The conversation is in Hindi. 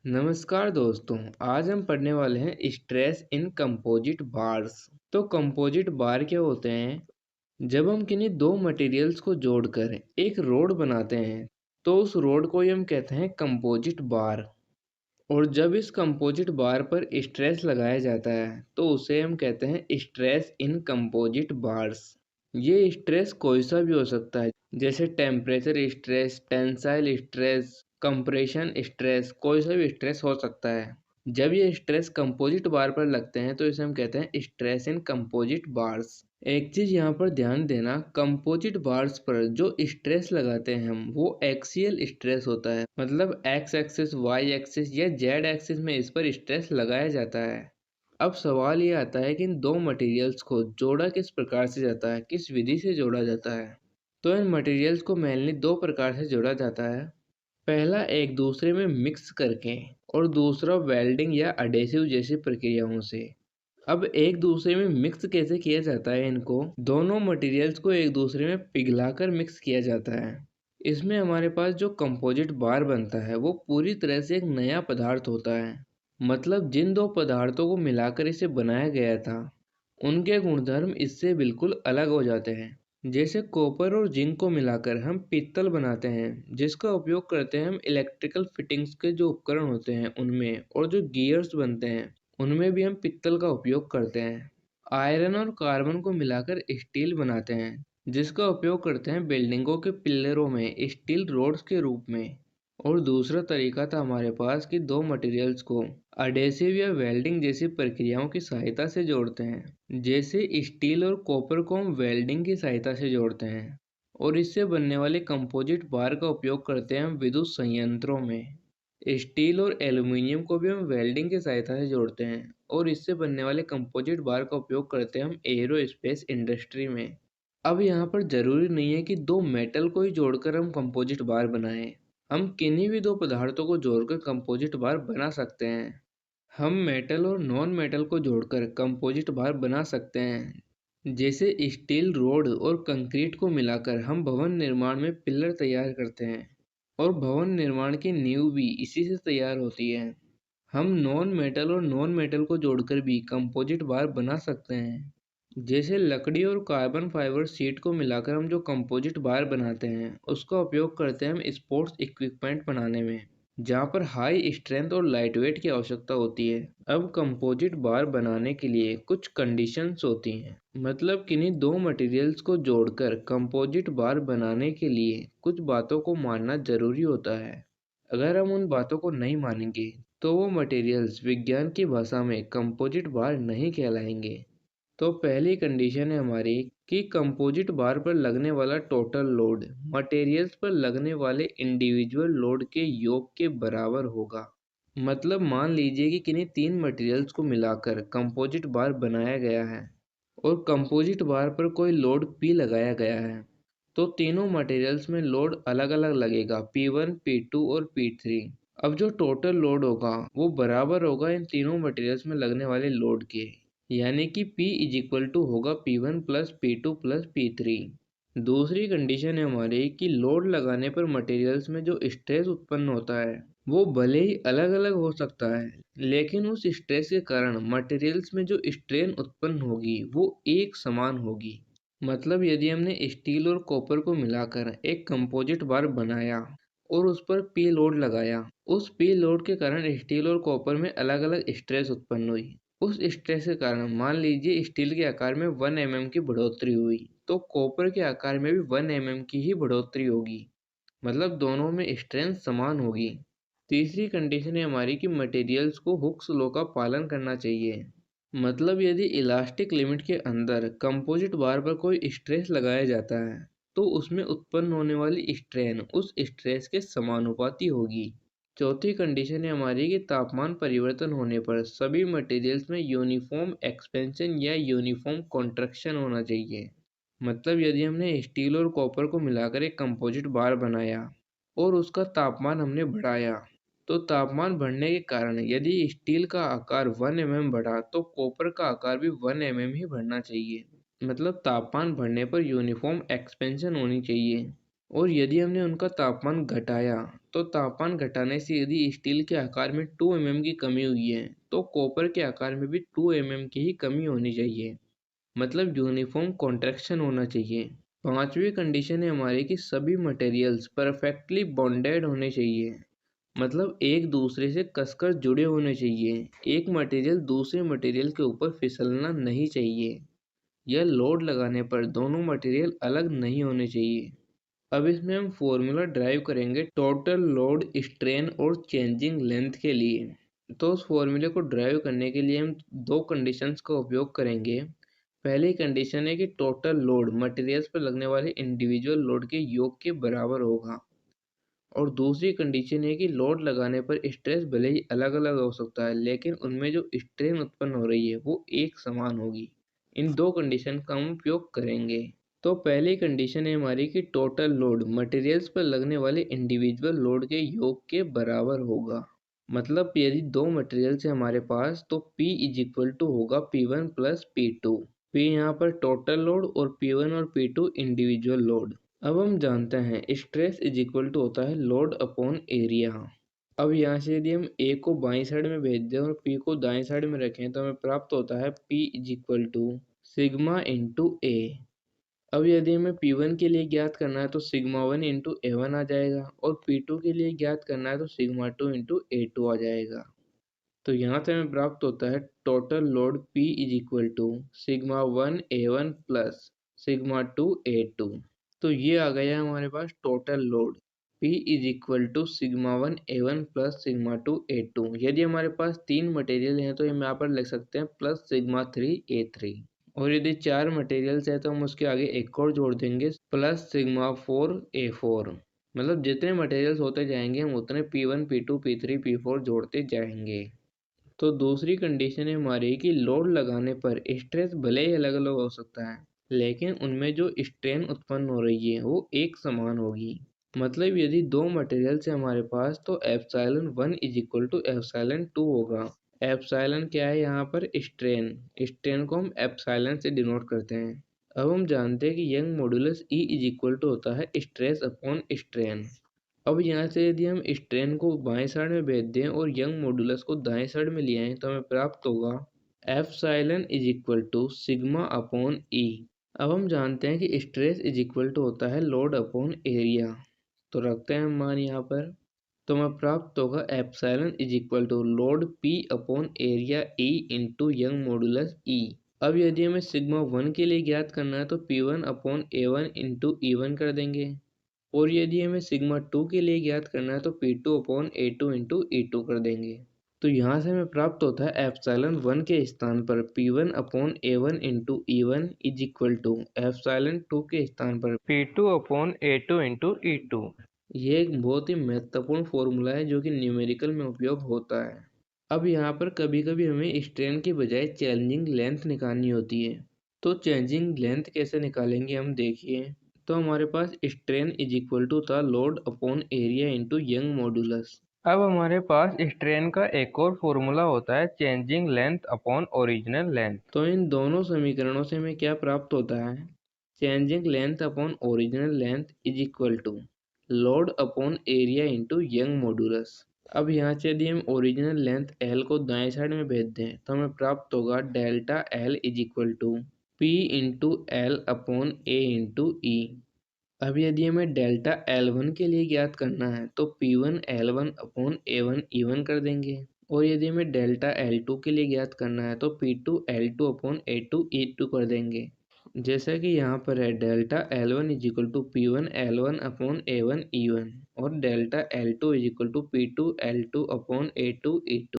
नमस्कार दोस्तों। आज हम पढ़ने वाले हैं स्ट्रेस इन कंपोजिट बार्स। तो कंपोजिट बार क्या होते हैं? जब हम किन्हीं दो मटेरियल्स को जोड़कर एक रोड बनाते हैं तो उस रोड को ही हम कहते हैं कंपोजिट बार। और जब इस कंपोजिट बार पर स्ट्रेस लगाया जाता है तो उसे हम कहते हैं स्ट्रेस इन कंपोजिट बार्स। ये स्ट्रेस कोई सा भी हो सकता है, जैसे temperature stress, tensile stress, compression stress, कोई सा भी स्ट्रेस हो सकता है। जब ये स्ट्रेस कंपोजिट बार पर लगते हैं तो इसे हम कहते हैं स्ट्रेस इन कंपोजिट बार्स। एक चीज यहाँ पर ध्यान देना, कंपोजिट बार्स पर जो स्ट्रेस लगाते हैं हम वो एक्सियल स्ट्रेस होता है, मतलब एक्स एक्सिस, वाई एक्सिस या जेड एक्सिस में इस पर स्ट्रेस लगाया जाता है। अब सवाल ये आता है कि इन दो मटेरियल्स को जोड़ा किस प्रकार से जाता है, किस विधि से जोड़ा जाता है। तो इन मटेरियल्स को मेनली दो प्रकार से जोड़ा जाता है। पहला एक दूसरे में मिक्स करके और दूसरा वेल्डिंग या अडेसिव जैसी प्रक्रियाओं से। अब एक दूसरे में मिक्स कैसे किया जाता है, इनको दोनों मटेरियल्स को एक दूसरे में पिघलाकर मिक्स किया जाता है। इसमें हमारे पास जो कंपोजिट बार बनता है वो पूरी तरह से एक नया पदार्थ होता है। मतलब जिन दो पदार्थों को मिलाकर इसे बनाया गया था उनके गुणधर्म इससे बिल्कुल अलग हो जाते हैं। जैसे कॉपर और जिंक को मिलाकर हम पीतल बनाते हैं, जिसका उपयोग करते हैं हम इलेक्ट्रिकल फिटिंग्स के जो उपकरण होते हैं उनमें, और जो गियर्स बनते हैं उनमें भी हम पित्तल का उपयोग करते हैं। आयरन और कार्बन को मिलाकर स्टील बनाते हैं, जिसका उपयोग करते हैं बिल्डिंगों के पिल्लरों में स्टील रोड्स के रूप में। और दूसरा तरीका था हमारे पास कि दो मटेरियल्स को अडेसिव या वेल्डिंग जैसी प्रक्रियाओं की सहायता से जोड़ते हैं। जैसे स्टील और कॉपर को हम वेल्डिंग की सहायता से जोड़ते हैं और इससे बनने वाले कंपोजिट बार का उपयोग करते हैं हम विद्युत संयंत्रों में। स्टील और एल्यूमीनियम को भी हम वेल्डिंग की सहायता से जोड़ते हैं और इससे बनने वाले कंपोजिट बार का उपयोग करते हैं हम एरोस्पेस इंडस्ट्री में। अब यहाँ पर जरूरी नहीं है कि दो मेटल को ही जोड़कर हम कंपोजिट बार बनाएं। हम किन्हीं भी दो पदार्थों को जोड़कर कंपोजिट बार बना सकते हैं। हम मेटल और नॉन मेटल को जोड़कर कंपोजिट बार बना सकते हैं। जैसे स्टील रोड और कंक्रीट को मिलाकर हम भवन निर्माण में पिलर तैयार करते हैं और भवन निर्माण की नींव भी इसी से तैयार होती है। हम नॉन मेटल को जोड़कर भी कंपोजिट बार बना सकते हैं। जैसे लकड़ी और कार्बन फाइबर शीट को मिलाकर हम जो कंपोजिट बार बनाते हैं उसका उपयोग करते हैं हम स्पोर्ट्स इक्विपमेंट बनाने में, जहाँ पर हाई स्ट्रेंथ और लाइट वेट की आवश्यकता होती है। अब कंपोजिट बार बनाने के लिए कुछ कंडीशंस होती हैं, मतलब किन्हीं दो मटेरियल्स को जोड़कर कंपोजिट बार बनाने के लिए कुछ बातों को मानना जरूरी होता है। अगर हम उन बातों को नहीं मानेंगे तो वो मटेरियल्स विज्ञान की भाषा में कंपोजिट बार नहीं कहलाएंगे। तो पहली कंडीशन है हमारी कि कंपोजिट बार पर लगने वाला टोटल लोड मटेरियल्स पर लगने वाले इंडिविजुअल लोड के योग के बराबर होगा। मतलब मान लीजिए कि किन्हीं तीन मटेरियल्स को मिलाकर कंपोजिट बार बनाया गया है और कंपोजिट बार पर कोई लोड P लगाया गया है, तो तीनों मटेरियल्स में लोड अलग अलग लगेगा, P1, P2 और P3। अब जो टोटल लोड होगा वो बराबर होगा इन तीनों मटेरियल्स में लगने वाले लोड के, यानी कि P इज इक्वल टू होगा P1 plus P2 plus P3। दूसरी कंडीशन है हमारी कि लोड लगाने पर मटेरियल्स में जो स्ट्रेस उत्पन्न होता है वो भले ही अलग अलग हो सकता है, लेकिन उस स्ट्रेस के कारण मटेरियल्स में जो स्ट्रेन उत्पन्न होगी वो एक समान होगी। मतलब यदि हमने स्टील और कॉपर को मिलाकर एक कंपोजिट बार बनाया और उस पर पी लोड लगाया, उस पी लोड के कारण स्टील और कॉपर में अलग अलग स्ट्रेस उत्पन्न हुई। उस स्ट्रेस के कारण मान लीजिए स्टील के आकार में 1 mm की बढ़ोतरी हुई, तो कॉपर के आकार में भी 1 mm की ही बढ़ोतरी होगी। मतलब दोनों में स्ट्रेंथ समान होगी। तीसरी कंडीशन है हमारी कि मटेरियल्स को हुक्स लॉ का पालन करना चाहिए। मतलब यदि इलास्टिक लिमिट के अंदर कंपोजिट बार पर कोई स्ट्रेस लगाया जाता है तो उसमें उत्पन्न होने वाली स्ट्रेन उस स्ट्रेस के समानुपाती होगी। चौथी कंडीशन है हमारी कि तापमान परिवर्तन होने पर सभी मटेरियल्स में यूनिफॉर्म एक्सपेंशन या यूनिफॉर्म कॉन्ट्रैक्शन होना चाहिए। मतलब यदि हमने स्टील और कॉपर को मिलाकर एक कंपोजिट बार बनाया और उसका तापमान हमने बढ़ाया, तो तापमान बढ़ने के कारण यदि स्टील का आकार 1 mm बढ़ा तो कॉपर का आकार भी 1 mm ही बढ़ना चाहिए। मतलब तापमान बढ़ने पर यूनिफॉर्म एक्सपेंशन होनी चाहिए। और यदि हमने उनका तापमान घटाया तो तापमान घटाने से यदि स्टील के आकार में 2 mm की कमी हुई है तो कॉपर के आकार में भी 2 mm की ही कमी होनी चाहिए, मतलब यूनिफॉर्म कॉन्ट्रैक्शन होना चाहिए। पांचवी कंडीशन है हमारी कि सभी मटेरियल्स परफेक्टली बॉन्डेड होने चाहिए, मतलब एक दूसरे से कसकर जुड़े होने चाहिए। एक मटेरियल दूसरे मटेरियल के ऊपर फिसलना नहीं चाहिए। यह लोड लगाने पर दोनों मटेरियल अलग नहीं होने चाहिए। अब इसमें हम फॉर्मूला ड्राइव करेंगे टोटल लोड, स्ट्रेन और चेंजिंग लेंथ के लिए। तो उस फॉर्मूले को ड्राइव करने के लिए हम दो कंडीशंस का उपयोग करेंगे। पहली कंडीशन है कि टोटल लोड मटेरियल्स पर लगने वाले इंडिविजुअल लोड के योग के बराबर होगा, और दूसरी कंडीशन है कि लोड लगाने पर स्ट्रेस भले ही अलग अलग हो सकता है लेकिन उनमें जो स्ट्रेन उत्पन्न हो रही है वो एक समान होगी। इन दो कंडीशन का हम उपयोग करेंगे। तो पहली कंडीशन है हमारी कि टोटल लोड मटेरियल्स पर लगने वाले इंडिविजुअल लोड के योग के बराबर होगा। मतलब यदि दो मटेरियल्स है हमारे पास तो P इज इक्वल टू होगा P1 प्लस P2। P यहाँ पर टोटल लोड और P1 और P2 इंडिविजुअल लोड। अब हम जानते हैं स्ट्रेस इज इक्वल टू होता है लोड अपॉन एरिया। अब यहाँ से यदि हम A को बाईं साइड में भेज दें और P को दाएं साइड में रखें तो हमें प्राप्त होता है P is equal to sigma into A. अब यदि हमें P1 के लिए ज्ञात करना है तो सिग्मा 1 इंटू A1 आ जाएगा, और P2 के लिए ज्ञात करना है तो सिग्मा 2 इंटू A2 आ जाएगा। तो यहाँ से हमें प्राप्त होता है total load P is equal to sigma 1 A1 plus sigma 2 A2। तो ये आ गया हमारे पास total load P is equal to sigma 1 A1 plus sigma 2 A2। यदि हमारे पास तीन मटेरियल हैं तो हम यहाँ पर लिख सकते हैं प्लस सिग्मा 3 A3, और यदि चार मटेरियल्स है तो हम उसके आगे एक और जोड़ देंगे प्लस सिग्मा 4 A4। मतलब जितने मटेरियल्स होते जाएंगे हम उतने P1 P2 P3 P4 जोड़ते जाएंगे। तो दूसरी कंडीशन है हमारी कि लोड लगाने पर स्ट्रेस भले ही अलग अलग हो सकता है लेकिन उनमें जो स्ट्रेन उत्पन्न हो रही है वो एक समान होगी। मतलब यदि दो मटेरियल्स है हमारे पास तो epsilon 1 is equal to epsilon 2 होगा। एप्सिलॉन क्या है यहाँ पर? स्ट्रेन। स्ट्रेन को हम एप्सिलॉन से डिनोट करते हैं। अब हम जानते हैं कि Young modulus E is equal to होता है स्ट्रेस अपॉन स्ट्रेन। अब यहाँ से यदि हम स्ट्रेन को बाएं साइड में भेज दें और यंग मॉडुलस को दाएं साइड में ले आए तो हमें प्राप्त होगा epsilon is equal to sigma upon E. अब हम जानते हैं कि स्ट्रेस इज इक्वल टू होता है लोड अपॉन एरिया। तो रखते हैं हम मान यहाँ पर। तो हमें प्राप्त होगा epsilon is equal to load P upon area E into Young modulus E। अब यदि हमें सिग्मा 1 के लिए ज्ञात करना है तो P1 upon A1 into E1 कर देंगे, और यदि हमें सिग्मा 2 के लिए ज्ञात करना है तो P2 upon A2 into E2 कर देंगे। तो यहाँ से हमें प्राप्त होता है एप्सिलॉन 1 के स्थान पर P1 upon A1 into E1 is equal to epsilon 2 के स्थान पर P2 upon A2 into E2। ये एक बहुत ही महत्वपूर्ण फॉर्मूला है जो कि न्यूमेरिकल में उपयोग होता है। अब यहाँ पर कभी कभी हमें स्ट्रेन के बजाय चेंजिंग लेंथ निकालनी होती है। तो चेंजिंग लेंथ कैसे निकालेंगे हम देखिए। तो हमारे पास स्ट्रेन इज इक्वल टू था load upon area into Young modulus. अब हमारे पास स्ट्रेन का एक और फॉर्मूला होता है changing length upon original length. तो इन दोनों समीकरणों से हमें क्या प्राप्त होता है? Changing length upon original length is equal to load upon area into Young modulus. अब यहाँ से यदि हम ओरिजिनल लेंथ L को दाएं साइड में भेज दें तो हमें प्राप्त होगा delta L is equal to P into L upon A into E. अब यदि हमें डेल्टा L1 के लिए ज्ञात करना है तो P1 L1 upon A1 E1 कर देंगे, और यदि हमें डेल्टा L2 के लिए ज्ञात करना है तो P2 L2 upon A2 E2 कर देंगे। जैसा कि यहाँ पर है delta L1 is equal to P1 L1 upon A1 E1, और delta L2 is equal to P2 L2 upon A2 E2।